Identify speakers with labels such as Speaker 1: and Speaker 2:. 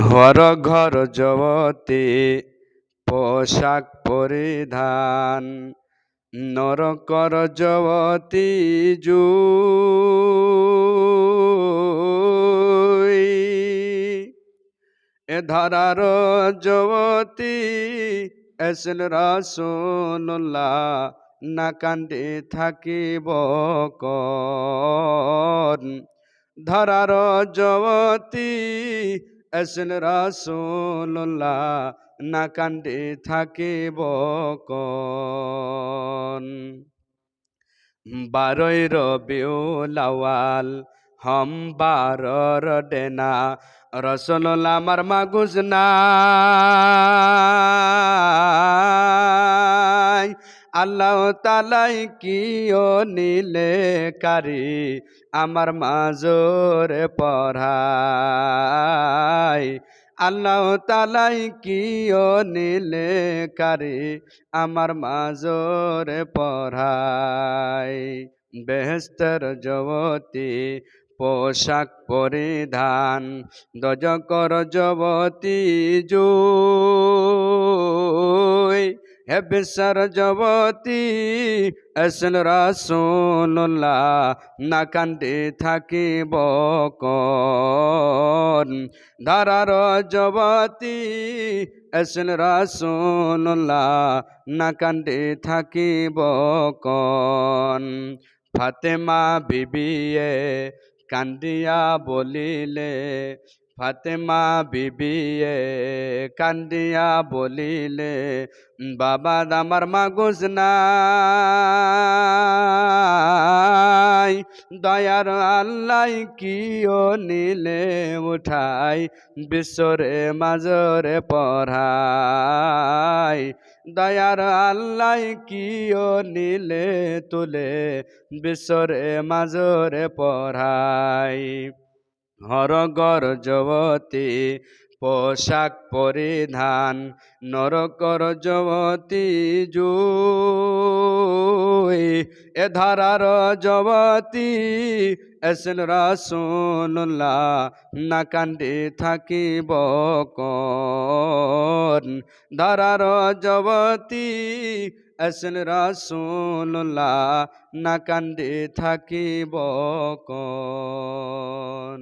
Speaker 1: হর ঘর জগতে পোশাক পরিধান নরকর জগতি জুই এ ধরার জগতি এসেন রাসূলুল্লাহ না কান্দে থাকিব কন ধরার জগতি এসেন রাসূলুল্লাহ না কান্দে থাকিব কন বারোই রবিউল আউয়াল হম বারর ডেনা রসুল্লাহ আমার মাগুজ নাই আল্লাহ তালাই কিও নীলে কারি আমার মাজরে পড়াই আল্লাহ তালাই কিও নীলে কারি আমার মাজরে পড়াই বেহেস্তের জগতি পোশাক পরিধান দজকর জগতি জুই হে বিশ্বর জগতি এসেন রাসূলুল্লাহ না কান্দে থাকিব কন ধরার জগতি এসেন রাসূলুল্লাহ না কান্দে থাকিব কন ফাতেমা বিবিয়ে কান্দিয়া বলিলে ফাতেমা বিবিয়ে কান্দিয়া বলিলে বাবা আমার মাগুজ নাই দয়ার আল্লাহ কিও নীলে উঠাই বিশ্বরে মাজরে পড়াই দয়ার আল্লাহ কিও নীলে তুলে বিশ্বরে মাজরে পড়াই হরগর জগতি পোশাক পরিধান নরকর জগতি জুই এ ধারার জগতি এসেন রাসূলুল্লাহ না কান্দে থাকিব কন ধারার জগতি এসেন রাসূলুল্লাহ না কান্দে থাকিব কন।